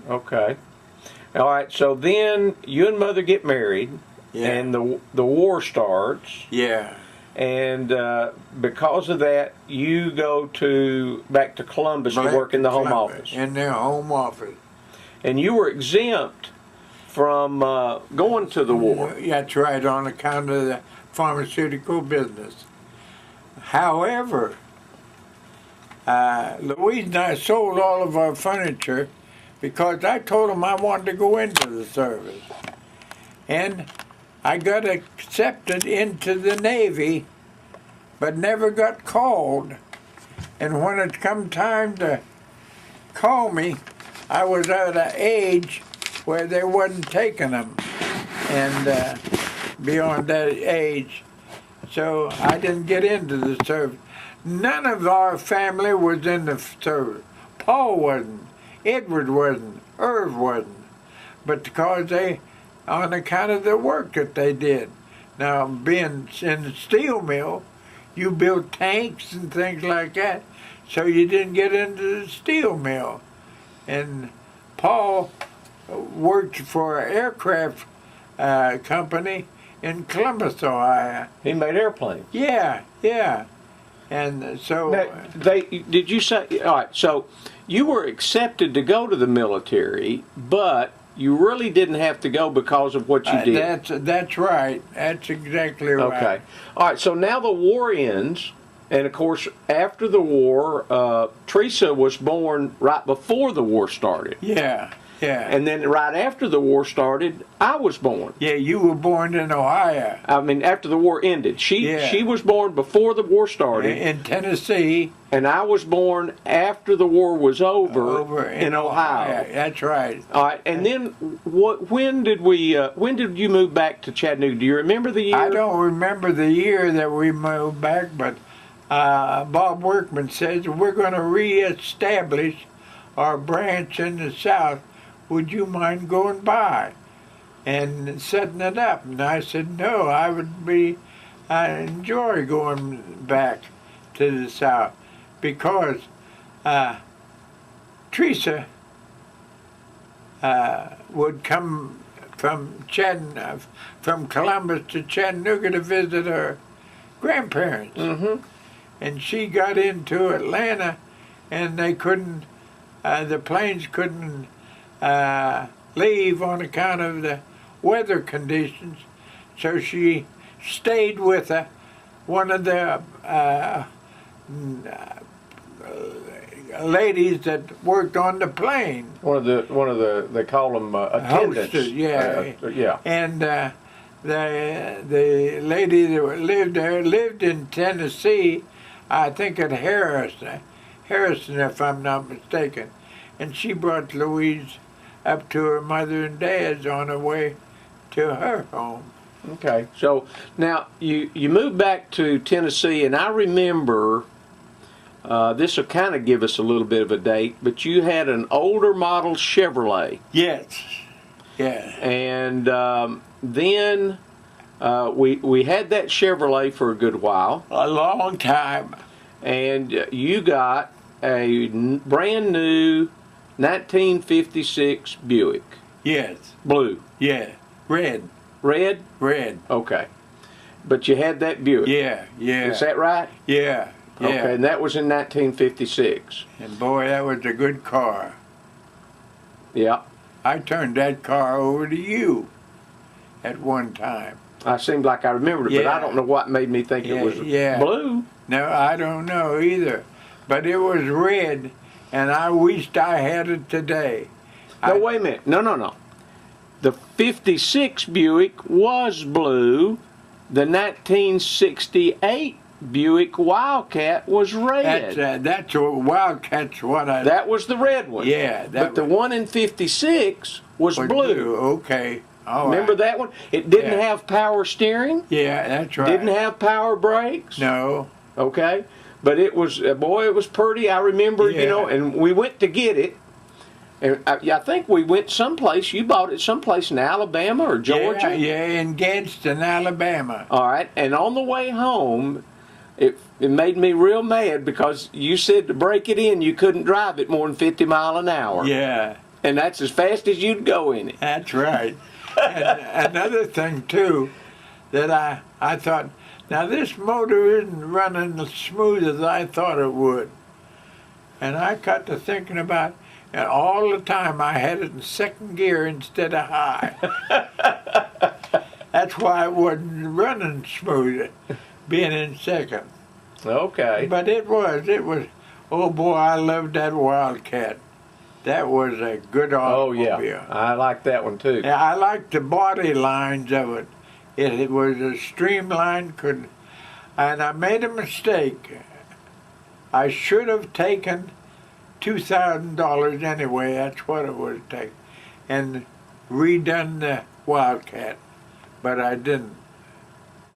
Okay. All right. So then you and Mother get married, and the war starts. Yeah. And because of that, you go back to Columbus to work in the home office. In their home office. And you were exempt from going to the war. That's right, on account of the pharmaceutical business. However, Louise and I sold all of our furniture because I told them I wanted to go into the service. And I got accepted into the Navy, but never got called. And when it come time to call me, I was at an age where they wasn't taking them, and beyond that age. So I didn't get into the service. None of our family was in the service. Paul wasn't, Edward wasn't, Irv wasn't. But because on account of the work that they did. Now, being in the steel mill, you built tanks and things like that, so you didn't get into the steel mill. And Paul worked for an aircraft company in Columbus, Ohio. He made airplanes. Yeah. And so... Now, did you say... All right, so you were accepted to go to the military, but you really didn't have to go because of what you did. That's right. That's exactly right. Okay. All right, so now the war ends, and of course, after the war, Teresa was born right before the war started. Yeah. And then right after the war started, I was born. Yeah, you were born in Ohio. I mean, after the war ended. She was born before the war started. In Tennessee. And I was born after the war was over in Ohio. That's right. All right, and then when did you move back to Chattanooga? Do you remember the year? I don't remember the year that we moved back, but Bob Workman says we're going to reestablish our branch in the South. Would you mind going by and setting it up? And I said, no, I enjoy going back to the South because Teresa would come from Columbus to Chattanooga to visit her grandparents. Mm-hmm. And she got into Atlanta, and they couldn't, the planes couldn't leave on account of the weather conditions, so she stayed with one of the ladies that worked on the plane. One of the they call them attendants. Hostess, yeah. Yeah. And the lady that lived there lived in Tennessee, I think at Harrison, if I'm not mistaken. And she brought Louise up to her mother and dad's on her way to her home. Okay, so now you moved back to Tennessee, and I remember, this will kind of give us a little bit of a date, but you had an older model Chevrolet. Yes, yeah. And then we had that Chevrolet for a good while. A long time. And you got a brand new 1956 Buick. Yes. Blue. Yeah. Red. Red? Red. Okay. But you had that Buick. Yeah. Is that right? Yeah. Okay, and that was in 1956. And boy, that was a good car. Yeah. I turned that car over to you at one time. I seemed like I remembered it, but I don't know what made me think it was blue. No, I don't know either. But it was red, and I wished I had it today. No, wait a minute. No. The 56 Buick was blue. The 1968 Buick Wildcat was red. That's what Wildcat's what I... That was the red one. Yeah. But the one in 56 was blue. Okay. Remember that one? It didn't have power steering. Yeah, that's right. Didn't have power brakes. No. Okay. But it was, boy, it was pretty. I remember, and we went to get it. And I think we went someplace. You bought it someplace in Alabama or Georgia? Yeah, in Gadsden, Alabama. All right. And on the way home, it made me real mad because you said to break it in, you couldn't drive it more than 50 miles an hour. Yeah. And that's as fast as you'd go in it. That's right. And another thing too, that I thought, now this motor isn't running as smooth as I thought it would. And I got to thinking about, and all the time I had it in second gear instead of high. That's why it wasn't running smooth, being in second. Okay. But it was, oh boy, I loved that Wildcat. That was a good Oh automobile. yeah, I like that one too. Yeah, I liked the body lines of it. It was a streamlined, and I made a mistake. I should have taken $2,000 anyway. That's what it would take, and redone the Wildcat, but I didn't.